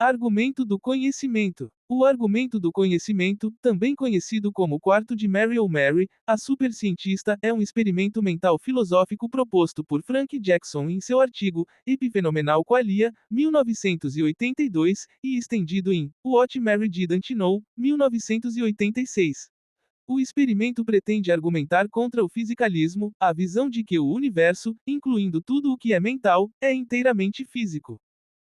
Argumento do conhecimento. O argumento do conhecimento, também conhecido como quarto de Mary ou Mary, a supercientista, é um experimento mental filosófico proposto por Frank Jackson em seu artigo Epifenomenal Qualia, 1982, e estendido em What Mary Didn't Know, 1986. O experimento pretende argumentar contra o fisicalismo, a visão de que o universo, incluindo tudo o que é mental, é inteiramente físico.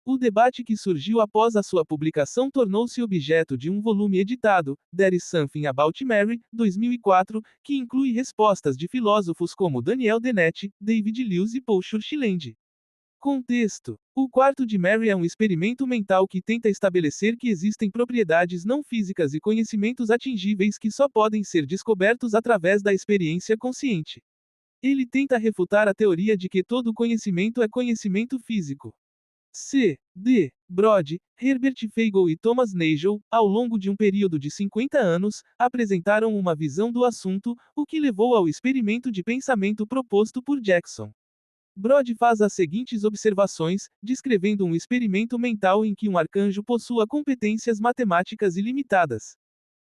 O debate que surgiu após a sua publicação tornou-se objeto de um volume editado, There is Something About Mary, 2004, que inclui respostas de filósofos como Daniel Dennett, David Lewis e Paul Churchland. Contexto: o quarto de Mary é um experimento mental que tenta estabelecer que existem propriedades não físicas e conhecimentos atingíveis que só podem ser descobertos através da experiência consciente. Ele tenta refutar a teoria de que todo conhecimento é conhecimento físico. C. D. Brod, Herbert Feigl e Thomas Nagel, ao longo de um período de 50 anos, apresentaram uma visão do assunto, o que levou ao experimento de pensamento proposto por Jackson. Brod faz as seguintes observações, descrevendo um experimento mental em que um arcanjo possua competências matemáticas ilimitadas.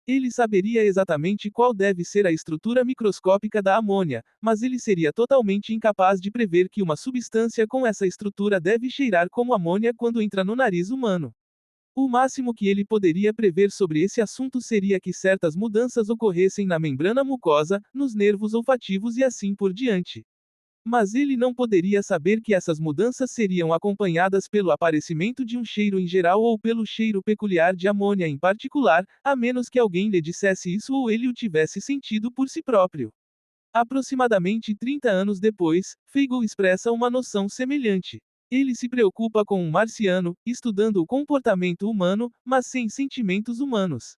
Ele saberia exatamente qual deve ser a estrutura microscópica da amônia, mas ele seria totalmente incapaz de prever que uma substância com essa estrutura deve cheirar como amônia quando entra no nariz humano. O máximo que ele poderia prever sobre esse assunto seria que certas mudanças ocorressem na membrana mucosa, nos nervos olfativos e assim por diante. Mas ele não poderia saber que essas mudanças seriam acompanhadas pelo aparecimento de um cheiro em geral ou pelo cheiro peculiar de amônia em particular, a menos que alguém lhe dissesse isso ou ele o tivesse sentido por si próprio. Aproximadamente 30 anos depois, Feigl expressa uma noção semelhante. Ele se preocupa com um marciano, estudando o comportamento humano, mas sem sentimentos humanos.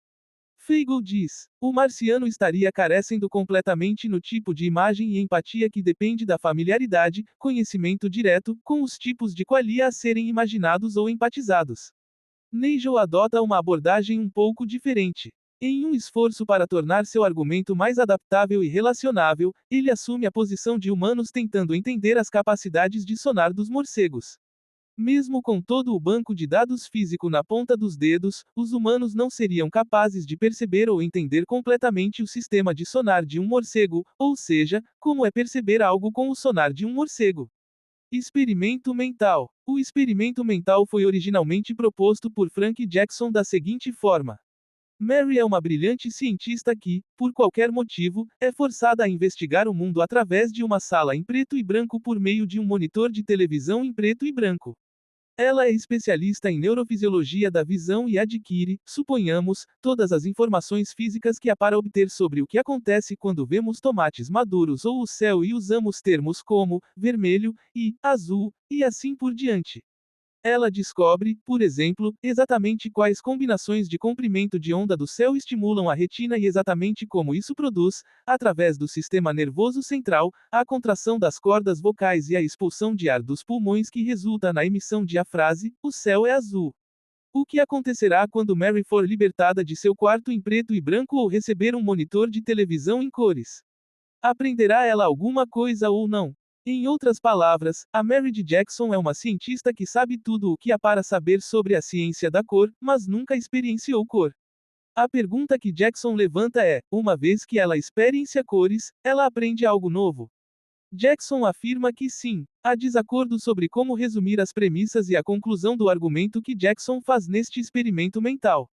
Feigl diz: o marciano estaria carecendo completamente no tipo de imagem e empatia que depende da familiaridade, conhecimento direto, com os tipos de qualia a serem imaginados ou empatizados. Nagel adota uma abordagem um pouco diferente. Em um esforço para tornar seu argumento mais adaptável e relacionável, ele assume a posição de humanos tentando entender as capacidades de sonar dos morcegos. Mesmo com todo o banco de dados físico na ponta dos dedos, os humanos não seriam capazes de perceber ou entender completamente o sistema de sonar de um morcego, ou seja, como é perceber algo com o sonar de um morcego. Experimento mental. O experimento mental foi originalmente proposto por Frank Jackson da seguinte forma: Mary é uma brilhante cientista que, por qualquer motivo, é forçada a investigar o mundo através de uma sala em preto e branco por meio de um monitor de televisão em preto e branco. Ela é especialista em neurofisiologia da visão e adquire, suponhamos, todas as informações físicas que há para obter sobre o que acontece quando vemos tomates maduros ou o céu e usamos termos como vermelho e azul, e assim por diante. Ela descobre, por exemplo, exatamente quais combinações de comprimento de onda do céu estimulam a retina e exatamente como isso produz, através do sistema nervoso central, a contração das cordas vocais e a expulsão de ar dos pulmões que resulta na emissão de a frase: o céu é azul. O que acontecerá quando Mary for libertada de seu quarto em preto e branco ou receber um monitor de televisão em cores? Aprenderá ela alguma coisa ou não? Em outras palavras, a Mary de Jackson é uma cientista que sabe tudo o que há para saber sobre a ciência da cor, mas nunca experienciou cor. A pergunta que Jackson levanta é: uma vez que ela experiencia cores, ela aprende algo novo? Jackson afirma que sim. Há desacordo sobre como resumir as premissas e a conclusão do argumento que Jackson faz neste experimento mental.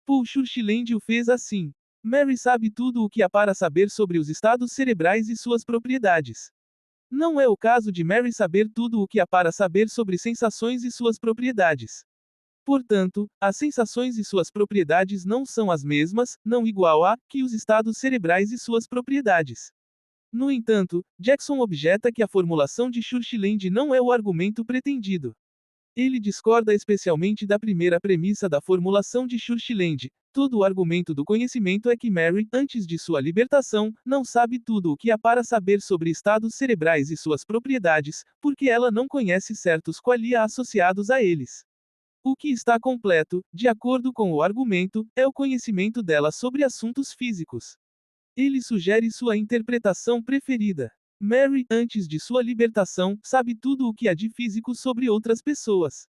Paul Churchland o fez assim. Mary sabe tudo o que há para saber sobre os estados cerebrais e suas propriedades. Não é o caso de Mary saber tudo o que há para saber sobre sensações e suas propriedades. Portanto, as sensações e suas propriedades não são as mesmas, não igual a, que os estados cerebrais e suas propriedades. No entanto, Jackson objeta que a formulação de Churchland não é o argumento pretendido. Ele discorda especialmente da primeira premissa da formulação de Churchland. Todo o argumento do conhecimento é que Mary, antes de sua libertação, não sabe tudo o que há para saber sobre estados cerebrais e suas propriedades, porque ela não conhece certos qualia associados a eles. O que está completo, de acordo com o argumento, é o conhecimento dela sobre assuntos físicos. Ele sugere sua interpretação preferida. Mary, antes de sua libertação, sabe tudo o que há de físico sobre outras pessoas.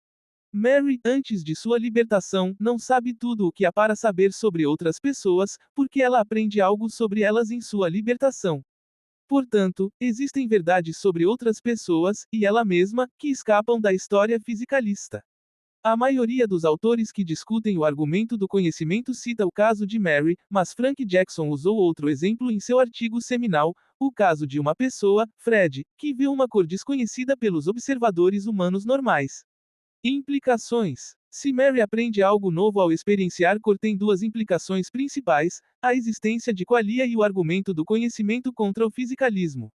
Mary, antes de sua libertação, não sabe tudo o que há para saber sobre outras pessoas, porque ela aprende algo sobre elas em sua libertação. Portanto, existem verdades sobre outras pessoas, e ela mesma, que escapam da história fisicalista. A maioria dos autores que discutem o argumento do conhecimento cita o caso de Mary, mas Frank Jackson usou outro exemplo em seu artigo seminal, o caso de uma pessoa, Fred, que viu uma cor desconhecida pelos observadores humanos normais. Implicações. Se Mary aprende algo novo ao experienciar cor, tem duas implicações principais: a existência de qualia e o argumento do conhecimento contra o fisicalismo.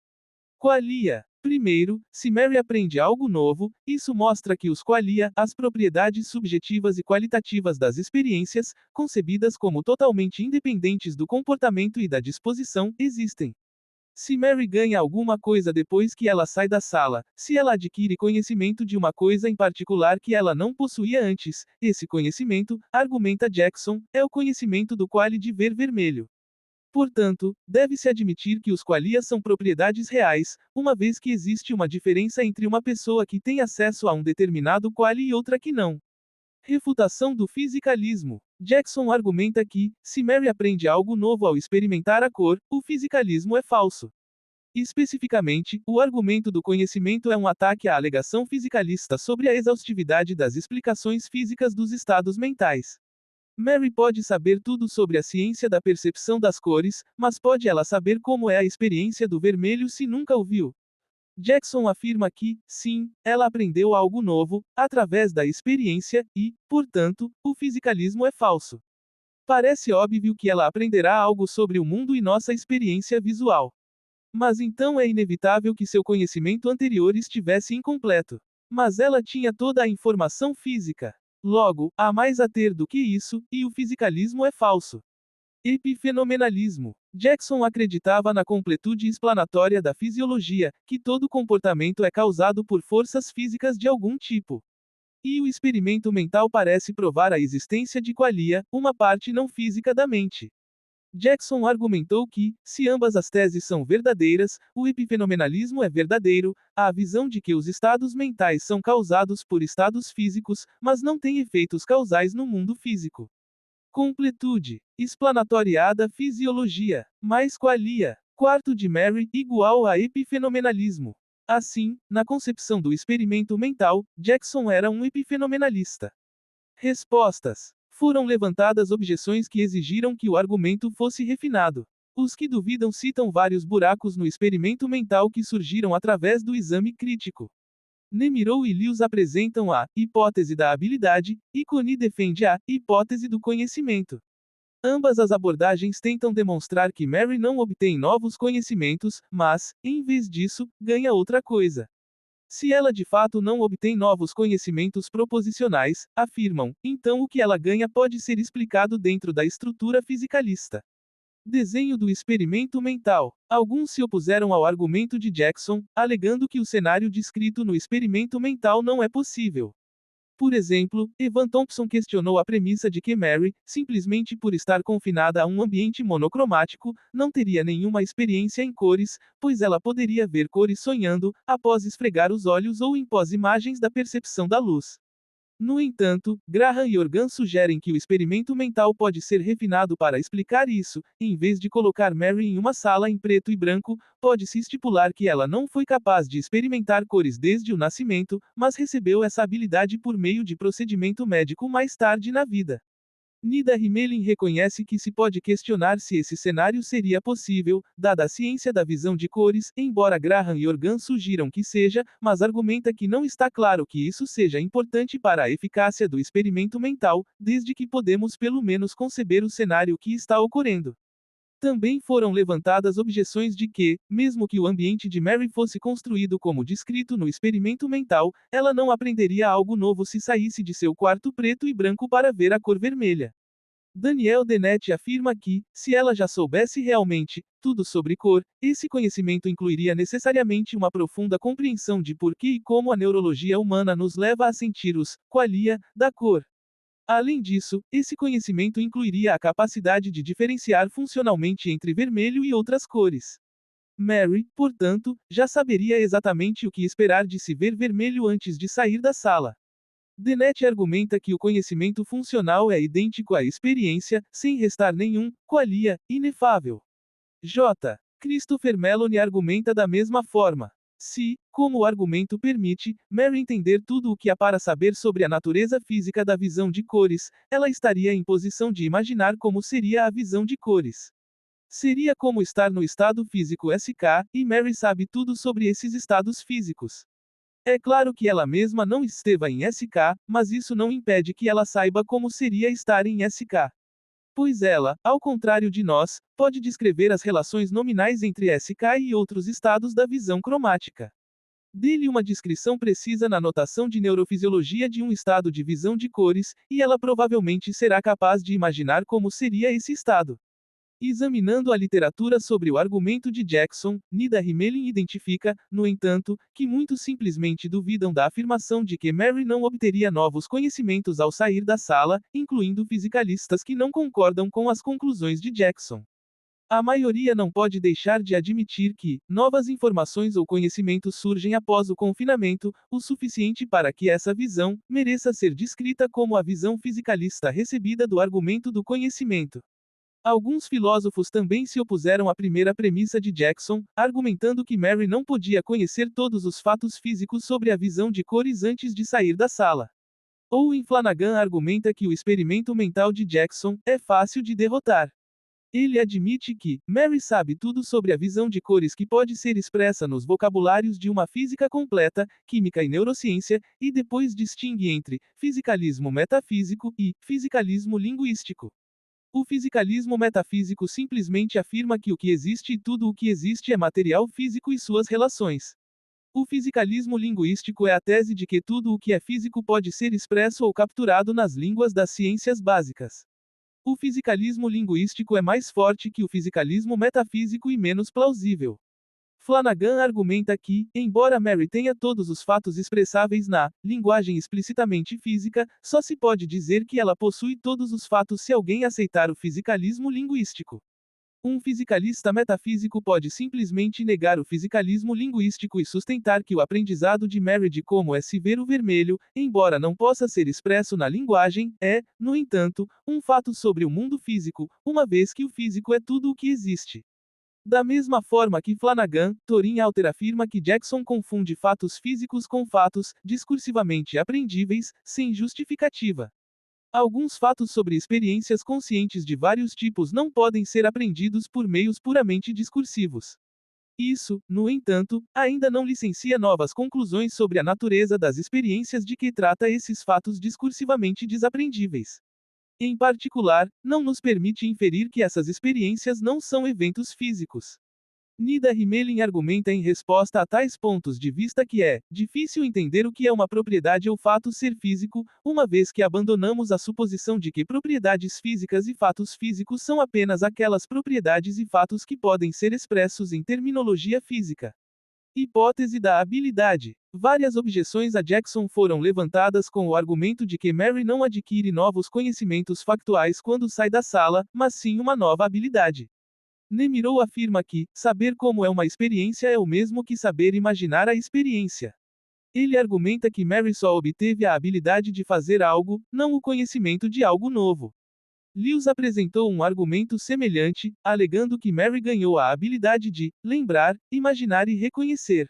Qualia. Primeiro, se Mary aprende algo novo, isso mostra que os qualia, as propriedades subjetivas e qualitativas das experiências, concebidas como totalmente independentes do comportamento e da disposição, existem. Se Mary ganha alguma coisa depois que ela sai da sala, se ela adquire conhecimento de uma coisa em particular que ela não possuía antes, esse conhecimento, argumenta Jackson, é o conhecimento do quali de ver vermelho. Portanto, deve-se admitir que os qualias são propriedades reais, uma vez que existe uma diferença entre uma pessoa que tem acesso a um determinado quali e outra que não. Refutação do fisicalismo. Jackson argumenta que, se Mary aprende algo novo ao experimentar a cor, o fisicalismo é falso. Especificamente, o argumento do conhecimento é um ataque à alegação fisicalista sobre a exaustividade das explicações físicas dos estados mentais. Mary pode saber tudo sobre a ciência da percepção das cores, mas pode ela saber como é a experiência do vermelho se nunca o viu? Jackson afirma que, sim, ela aprendeu algo novo, através da experiência, e, portanto, o fisicalismo é falso. Parece óbvio que ela aprenderá algo sobre o mundo e nossa experiência visual. Mas então é inevitável que seu conhecimento anterior estivesse incompleto. Mas ela tinha toda a informação física. Logo, há mais a ter do que isso, e o fisicalismo é falso. Epifenomenalismo. Jackson acreditava na completude explanatória da fisiologia, que todo comportamento é causado por forças físicas de algum tipo. E o experimento mental parece provar a existência de qualia, uma parte não física da mente. Jackson argumentou que, se ambas as teses são verdadeiras, o epifenomenalismo é verdadeiro, a visão de que os estados mentais são causados por estados físicos, mas não têm efeitos causais no mundo físico. Completude. Explanatoriada fisiologia. Mais qualia. Quarto de Mary, igual a epifenomenalismo. Assim, na concepção do experimento mental, Jackson era um epifenomenalista. Respostas. Foram levantadas objeções que exigiram que o argumento fosse refinado. Os que duvidam citam vários buracos no experimento mental que surgiram através do exame crítico. Nemirou e Lewis apresentam a hipótese da habilidade, e Coney defende a hipótese do conhecimento. Ambas as abordagens tentam demonstrar que Mary não obtém novos conhecimentos, mas, em vez disso, ganha outra coisa. Se ela de fato não obtém novos conhecimentos proposicionais, afirmam, então o que ela ganha pode ser explicado dentro da estrutura fisicalista. Desenho do experimento mental. Alguns se opuseram ao argumento de Jackson, alegando que o cenário descrito no experimento mental não é possível. Por exemplo, Evan Thompson questionou a premissa de que Mary, simplesmente por estar confinada a um ambiente monocromático, não teria nenhuma experiência em cores, pois ela poderia ver cores sonhando, após esfregar os olhos ou em pós-imagens da percepção da luz. No entanto, Graham e Organ sugerem que o experimento mental pode ser refinado para explicar isso. Em vez de colocar Mary em uma sala em preto e branco, pode-se estipular que ela não foi capaz de experimentar cores desde o nascimento, mas recebeu essa habilidade por meio de procedimento médico mais tarde na vida. Nida Himelin reconhece que se pode questionar se esse cenário seria possível, dada a ciência da visão de cores, embora Graham e Organ sugiram que seja, mas argumenta que não está claro que isso seja importante para a eficácia do experimento mental, desde que podemos pelo menos conceber o cenário que está ocorrendo. Também foram levantadas objeções de que, mesmo que o ambiente de Mary fosse construído como descrito no experimento mental, ela não aprenderia algo novo se saísse de seu quarto preto e branco para ver a cor vermelha. Daniel Dennett afirma que, se ela já soubesse realmente tudo sobre cor, esse conhecimento incluiria necessariamente uma profunda compreensão de por que e como a neurologia humana nos leva a sentir os qualia da cor. Além disso, esse conhecimento incluiria a capacidade de diferenciar funcionalmente entre vermelho e outras cores. Mary, portanto, já saberia exatamente o que esperar de se ver vermelho antes de sair da sala. Dennett argumenta que o conhecimento funcional é idêntico à experiência, sem restar nenhum, qualia, inefável. J. Christopher Mellon argumenta da mesma forma. Se, como o argumento permite, Mary entender tudo o que há para saber sobre a natureza física da visão de cores, ela estaria em posição de imaginar como seria a visão de cores. Seria como estar no estado físico SK, e Mary sabe tudo sobre esses estados físicos. É claro que ela mesma não esteve em SK, mas isso não impede que ela saiba como seria estar em SK. Pois ela, ao contrário de nós, pode descrever as relações nominais entre SK e outros estados da visão cromática. Dê-lhe uma descrição precisa na notação de neurofisiologia de um estado de visão de cores, e ela provavelmente será capaz de imaginar como seria esse estado. Examinando a literatura sobre o argumento de Jackson, Nida Himelin identifica, no entanto, que muitos simplesmente duvidam da afirmação de que Mary não obteria novos conhecimentos ao sair da sala, incluindo fisicalistas que não concordam com as conclusões de Jackson. A maioria não pode deixar de admitir que novas informações ou conhecimentos surgem após o confinamento, o suficiente para que essa visão mereça ser descrita como a visão fisicalista recebida do argumento do conhecimento. Alguns filósofos também se opuseram à primeira premissa de Jackson, argumentando que Mary não podia conhecer todos os fatos físicos sobre a visão de cores antes de sair da sala. Owen Flanagan argumenta que o experimento mental de Jackson é fácil de derrotar. Ele admite que Mary sabe tudo sobre a visão de cores que pode ser expressa nos vocabulários de uma física completa, química e neurociência, e depois distingue entre fisicalismo metafísico e fisicalismo linguístico. O fisicalismo metafísico simplesmente afirma que o que existe e tudo o que existe é material físico e suas relações. O fisicalismo linguístico é a tese de que tudo o que é físico pode ser expresso ou capturado nas línguas das ciências básicas. O fisicalismo linguístico é mais forte que o fisicalismo metafísico e menos plausível. Flanagan argumenta que, embora Mary tenha todos os fatos expressáveis na linguagem explicitamente física, só se pode dizer que ela possui todos os fatos se alguém aceitar o fisicalismo linguístico. Um fisicalista metafísico pode simplesmente negar o fisicalismo linguístico e sustentar que o aprendizado de Mary de como é se ver o vermelho, embora não possa ser expresso na linguagem, é, no entanto, um fato sobre o mundo físico, uma vez que o físico é tudo o que existe. Da mesma forma que Flanagan, Thorin Alter afirma que Jackson confunde fatos físicos com fatos, discursivamente aprendíveis, sem justificativa. Alguns fatos sobre experiências conscientes de vários tipos não podem ser aprendidos por meios puramente discursivos. Isso, no entanto, ainda não licencia novas conclusões sobre a natureza das experiências de que trata esses fatos discursivamente desaprendíveis. Em particular, não nos permite inferir que essas experiências não são eventos físicos. Nida Himelin argumenta em resposta a tais pontos de vista que é difícil entender o que é uma propriedade ou fato ser físico, uma vez que abandonamos a suposição de que propriedades físicas e fatos físicos são apenas aquelas propriedades e fatos que podem ser expressos em terminologia física. Hipótese da habilidade. Várias objeções a Jackson foram levantadas com o argumento de que Mary não adquire novos conhecimentos factuais quando sai da sala, mas sim uma nova habilidade. Nemiro afirma que saber como é uma experiência é o mesmo que saber imaginar a experiência. Ele argumenta que Mary só obteve a habilidade de fazer algo, não o conhecimento de algo novo. Lewis apresentou um argumento semelhante, alegando que Mary ganhou a habilidade de lembrar, imaginar e reconhecer.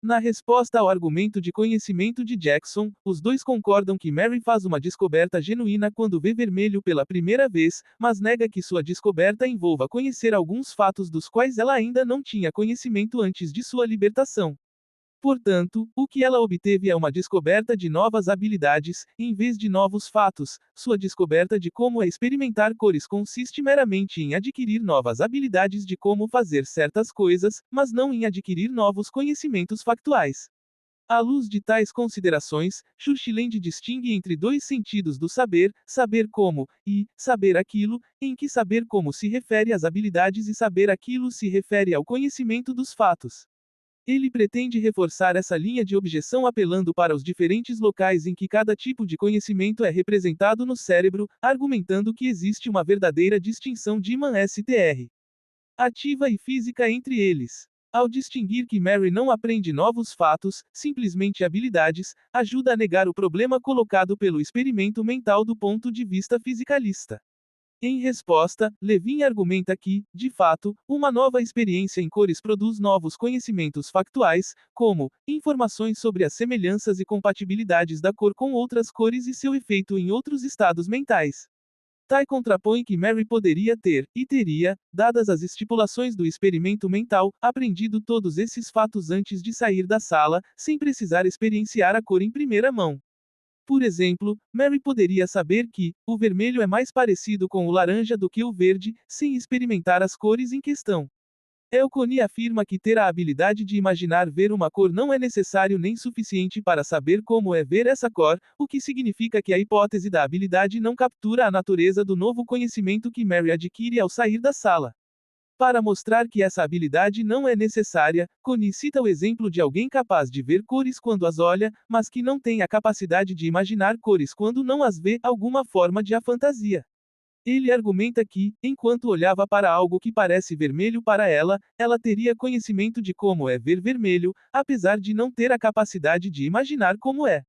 Na resposta ao argumento de conhecimento de Jackson, os dois concordam que Mary faz uma descoberta genuína quando vê vermelho pela primeira vez, mas nega que sua descoberta envolva conhecer alguns fatos dos quais ela ainda não tinha conhecimento antes de sua libertação. Portanto, o que ela obteve é uma descoberta de novas habilidades, em vez de novos fatos. Sua descoberta de como é experimentar cores consiste meramente em adquirir novas habilidades de como fazer certas coisas, mas não em adquirir novos conhecimentos factuais. À luz de tais considerações, Churchland distingue entre dois sentidos do saber, saber como, e saber aquilo, em que saber como se refere às habilidades e saber aquilo se refere ao conhecimento dos fatos. Ele pretende reforçar essa linha de objeção apelando para os diferentes locais em que cada tipo de conhecimento é representado no cérebro, argumentando que existe uma verdadeira distinção de Díman-Str. ativa e física entre eles. Ao distinguir que Mary não aprende novos fatos, simplesmente habilidades, ajuda a negar o problema colocado pelo experimento mental do ponto de vista fisicalista. Em resposta, Levin argumenta que, de fato, uma nova experiência em cores produz novos conhecimentos factuais, como informações sobre as semelhanças e compatibilidades da cor com outras cores e seu efeito em outros estados mentais. Tai contrapõe que Mary poderia ter, e teria, dadas as estipulações do experimento mental, aprendido todos esses fatos antes de sair da sala, sem precisar experienciar a cor em primeira mão. Por exemplo, Mary poderia saber que o vermelho é mais parecido com o laranja do que o verde, sem experimentar as cores em questão. Elconi afirma que ter a habilidade de imaginar ver uma cor não é necessário nem suficiente para saber como é ver essa cor, o que significa que a hipótese da habilidade não captura a natureza do novo conhecimento que Mary adquire ao sair da sala. Para mostrar que essa habilidade não é necessária, Connie cita o exemplo de alguém capaz de ver cores quando as olha, mas que não tem a capacidade de imaginar cores quando não as vê, alguma forma de fantasia. Ele argumenta que, enquanto olhava para algo que parece vermelho para ela, ela teria conhecimento de como é ver vermelho, apesar de não ter a capacidade de imaginar como é.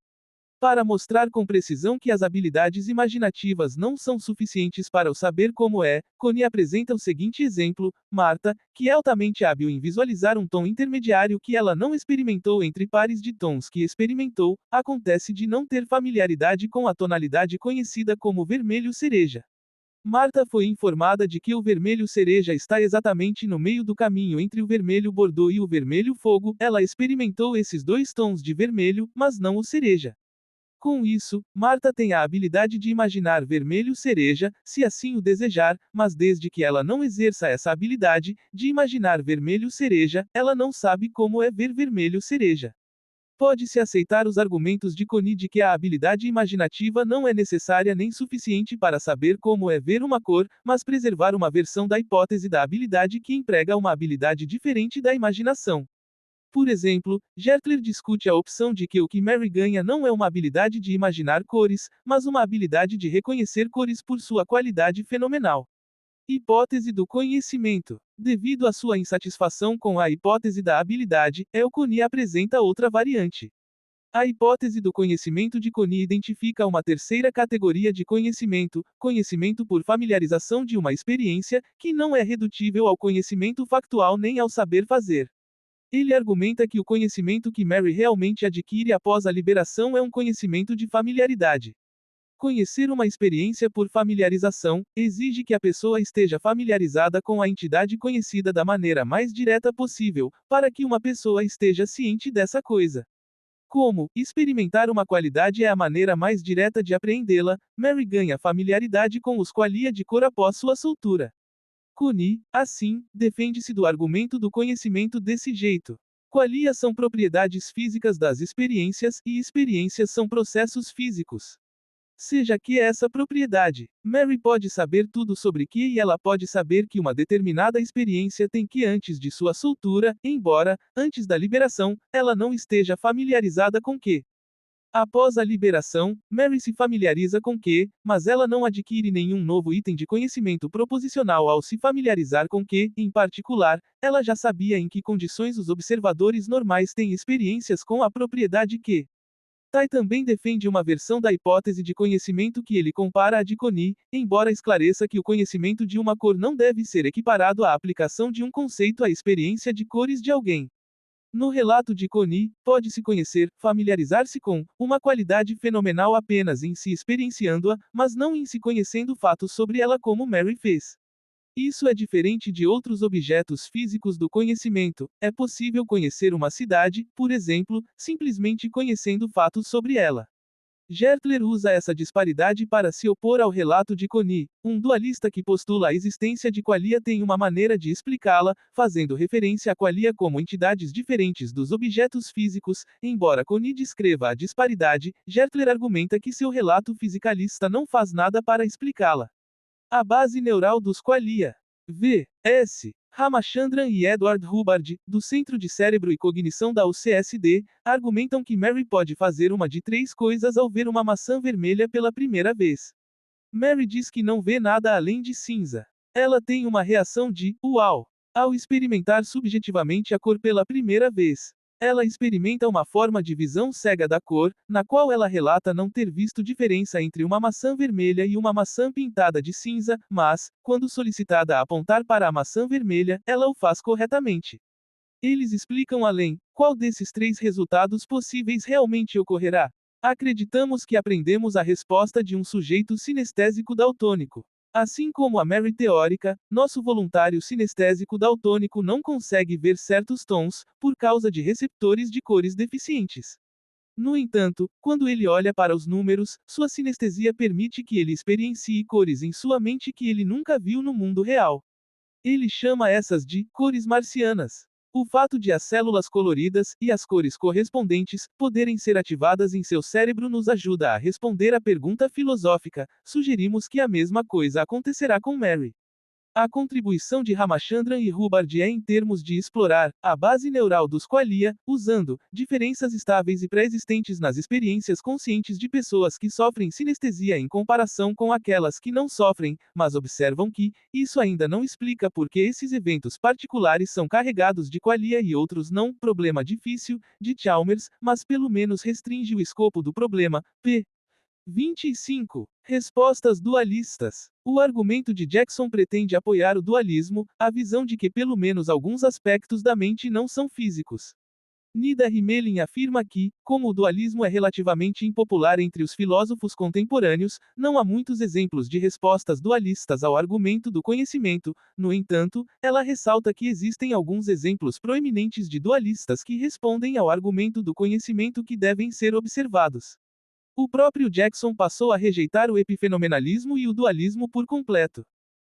Para mostrar com precisão que as habilidades imaginativas não são suficientes para o saber como é, Connie apresenta o seguinte exemplo: Marta, que é altamente hábil em visualizar um tom intermediário que ela não experimentou entre pares de tons que experimentou, acontece de não ter familiaridade com a tonalidade conhecida como vermelho cereja. Marta foi informada de que o vermelho cereja está exatamente no meio do caminho entre o vermelho bordô e o vermelho fogo. Ela experimentou esses dois tons de vermelho, mas não o cereja. Com isso, Marta tem a habilidade de imaginar vermelho cereja, se assim o desejar, mas desde que ela não exerça essa habilidade, de imaginar vermelho cereja, ela não sabe como é ver vermelho cereja. Pode-se aceitar os argumentos de Connie de que a habilidade imaginativa não é necessária nem suficiente para saber como é ver uma cor, mas preservar uma versão da hipótese da habilidade que emprega uma habilidade diferente da imaginação. Por exemplo, Gertler discute a opção de que o que Mary ganha não é uma habilidade de imaginar cores, mas uma habilidade de reconhecer cores por sua qualidade fenomenal. Hipótese do conhecimento. Devido à sua insatisfação com a hipótese da habilidade, Elconi apresenta outra variante. A hipótese do conhecimento de Connie identifica uma terceira categoria de conhecimento, conhecimento por familiarização de uma experiência, que não é redutível ao conhecimento factual nem ao saber fazer. Ele argumenta que o conhecimento que Mary realmente adquire após a liberação é um conhecimento de familiaridade. Conhecer uma experiência por familiarização exige que a pessoa esteja familiarizada com a entidade conhecida da maneira mais direta possível, para que uma pessoa esteja ciente dessa coisa. Como experimentar uma qualidade é a maneira mais direta de apreendê-la, Mary ganha familiaridade com os qualia de cor após sua soltura. Connie, assim, defende-se do argumento do conhecimento desse jeito. Qualia são propriedades físicas das experiências, e experiências são processos físicos. Seja que essa propriedade, Mary pode saber tudo sobre que e ela pode saber que uma determinada experiência tem que antes de sua soltura, embora, antes da liberação, ela não esteja familiarizada com que. Após a liberação, Mary se familiariza com que, mas ela não adquire nenhum novo item de conhecimento proposicional ao se familiarizar com que, em particular, ela já sabia em que condições os observadores normais têm experiências com a propriedade que. Tai também defende uma versão da hipótese de conhecimento que ele compara à de Connie, embora esclareça que o conhecimento de uma cor não deve ser equiparado à aplicação de um conceito à experiência de cores de alguém. No relato de Connie, pode-se conhecer, familiarizar-se com, uma qualidade fenomenal apenas em se experienciando-a, mas não em se conhecendo fatos sobre ela como Mary fez. Isso é diferente de outros objetos físicos do conhecimento. É possível conhecer uma cidade, por exemplo, simplesmente conhecendo fatos sobre ela. Gertler usa essa disparidade para se opor ao relato de Connie, um dualista que postula a existência de qualia tem uma maneira de explicá-la, fazendo referência a qualia como entidades diferentes dos objetos físicos. Embora Connie descreva a disparidade, Gertler argumenta que seu relato fisicalista não faz nada para explicá-la. A base neural dos qualia. V. S. Ramachandran e Edward Hubbard, do Centro de Cérebro e Cognição da UCSD, argumentam que Mary pode fazer uma de três coisas ao ver uma maçã vermelha pela primeira vez. Mary diz que não vê nada além de cinza. Ela tem uma reação de uau. Ao experimentar subjetivamente a cor pela primeira vez, ela experimenta uma forma de visão cega da cor, na qual ela relata não ter visto diferença entre uma maçã vermelha e uma maçã pintada de cinza, mas, quando solicitada a apontar para a maçã vermelha, ela o faz corretamente. Eles explicam além, qual desses três resultados possíveis realmente ocorrerá. Acreditamos que aprendemos a resposta de um sujeito sinestésico daltônico. Assim como a Mary teórica, nosso voluntário sinestésico daltônico não consegue ver certos tons, por causa de receptores de cores deficientes. No entanto, quando ele olha para os números, sua sinestesia permite que ele experiencie cores em sua mente que ele nunca viu no mundo real. Ele chama essas de cores marcianas. O fato de as células coloridas e as cores correspondentes poderem ser ativadas em seu cérebro nos ajuda a responder à pergunta filosófica. Sugerimos que a mesma coisa acontecerá com Mary. A contribuição de Ramachandran e Hubbard é em termos de explorar a base neural dos qualia, usando diferenças estáveis e pré-existentes nas experiências conscientes de pessoas que sofrem sinestesia em comparação com aquelas que não sofrem, mas observam que isso ainda não explica por que esses eventos particulares são carregados de qualia e outros não. Problema difícil de Chalmers, mas pelo menos restringe o escopo do problema. P. 25. Respostas dualistas. O argumento de Jackson pretende apoiar o dualismo, a visão de que pelo menos alguns aspectos da mente não são físicos. Nida Himelin afirma que, como o dualismo é relativamente impopular entre os filósofos contemporâneos, não há muitos exemplos de respostas dualistas ao argumento do conhecimento. No entanto, ela ressalta que existem alguns exemplos proeminentes de dualistas que respondem ao argumento do conhecimento que devem ser observados. O próprio Jackson passou a rejeitar o epifenomenalismo e o dualismo por completo.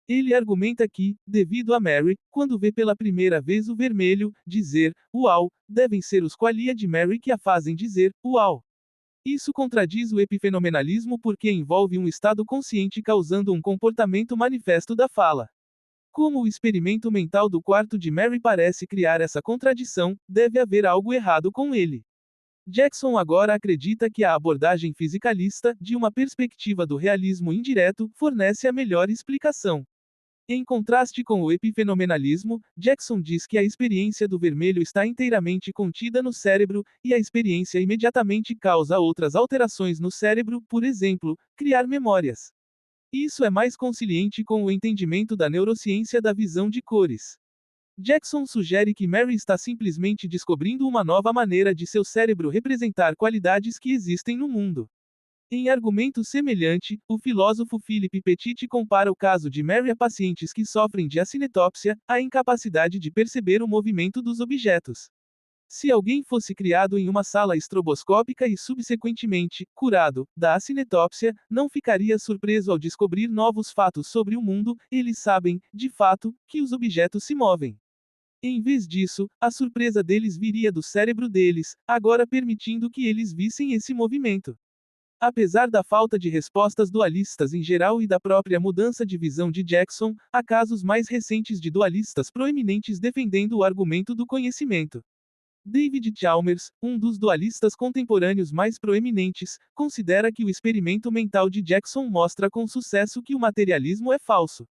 Ele argumenta que, devido a Mary, quando vê pela primeira vez o vermelho, dizer, uau, devem ser os qualia de Mary que a fazem dizer, uau. Isso contradiz o epifenomenalismo porque envolve um estado consciente causando um comportamento manifesto da fala. Como o experimento mental do quarto de Mary parece criar essa contradição, deve haver algo errado com ele. Jackson agora acredita que a abordagem fisicalista, de uma perspectiva do realismo indireto, fornece a melhor explicação. Em contraste com o epifenomenalismo, Jackson diz que a experiência do vermelho está inteiramente contida no cérebro, e a experiência imediatamente causa outras alterações no cérebro, por exemplo, criar memórias. Isso é mais conciliente com o entendimento da neurociência da visão de cores. Jackson sugere que Mary está simplesmente descobrindo uma nova maneira de seu cérebro representar qualidades que existem no mundo. Em argumento semelhante, o filósofo Philip Pettit compara o caso de Mary a pacientes que sofrem de acinetópsia, a incapacidade de perceber o movimento dos objetos. Se alguém fosse criado em uma sala estroboscópica e subsequentemente curado da acinetópsia, não ficaria surpreso ao descobrir novos fatos sobre o mundo. Eles sabem, de fato, que os objetos se movem. Em vez disso, a surpresa deles viria do cérebro deles, agora permitindo que eles vissem esse movimento. Apesar da falta de respostas dualistas em geral e da própria mudança de visão de Jackson, há casos mais recentes de dualistas proeminentes defendendo o argumento do conhecimento. David Chalmers, um dos dualistas contemporâneos mais proeminentes, considera que o experimento mental de Jackson mostra com sucesso que o materialismo é falso.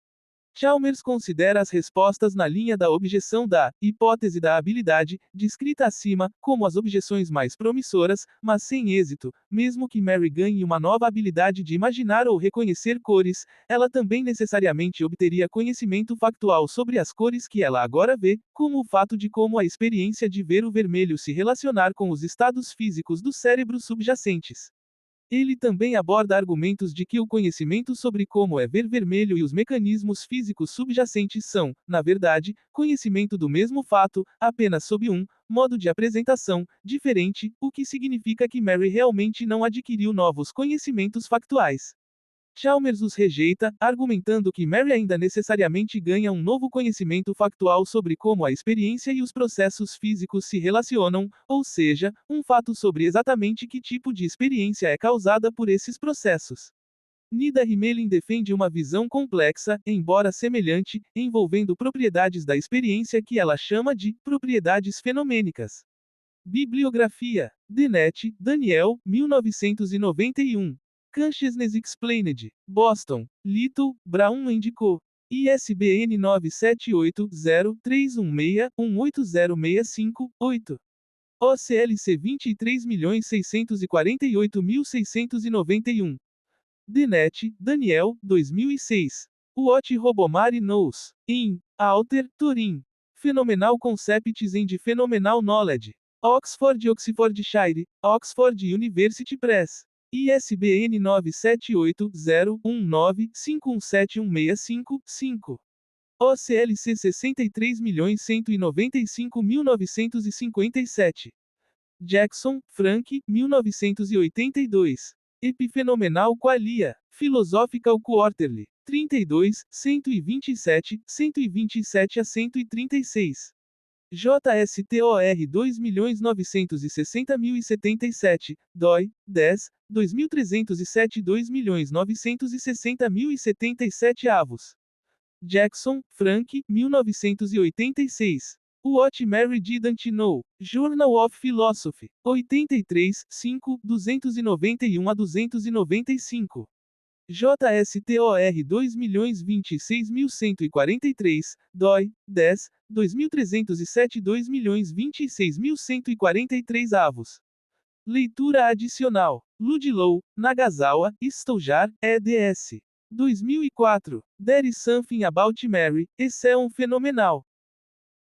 Chalmers considera as respostas na linha da objeção da hipótese da habilidade, descrita acima, como as objeções mais promissoras, mas sem êxito. Mesmo que Mary ganhe uma nova habilidade de imaginar ou reconhecer cores, ela também necessariamente obteria conhecimento factual sobre as cores que ela agora vê, como o fato de como a experiência de ver o vermelho se relacionar com os estados físicos do cérebro subjacentes. Ele também aborda argumentos de que o conhecimento sobre como é ver vermelho e os mecanismos físicos subjacentes são, na verdade, conhecimento do mesmo fato, apenas sob um modo de apresentação diferente, o que significa que Mary realmente não adquiriu novos conhecimentos factuais. Chalmers os rejeita, argumentando que Mary ainda necessariamente ganha um novo conhecimento factual sobre como a experiência e os processos físicos se relacionam, ou seja, um fato sobre exatamente que tipo de experiência é causada por esses processos. Nida Himelin defende uma visão complexa, embora semelhante, envolvendo propriedades da experiência que ela chama de propriedades fenomênicas. Bibliografia: Dennett, Daniel, 1991. Consciousness Explained. Boston: Little, Brown & Co. ISBN 9780316180658. OCLC 23.648.691. Dennett, Daniel, 2006. What Robomari Knows. In. Alter, Turin. Phenomenal Concepts and Phenomenal Knowledge. Oxfordshire, Oxford University Press. ISBN 978-019-517165-5. OCLC 63.195.957. Jackson, Frank, 1982. Epifenomenal Qualia. Philosophical Quarterly. 32, 127, 127 a 136. JSTOR 2.960.077, dói, 10, 2307 2.960.077 avos. Jackson, Frank, 1986. What Mary Didn't Know. Journal of Philosophy. 83, 5, 291 a 295. JSTOR 2.026.143, dói, 10, 2307 2.026.143 avos. Leitura adicional. Ludlow, Nagasawa, Stoujar, eds. 2004. There is Something About Mary, esse é um fenomenal.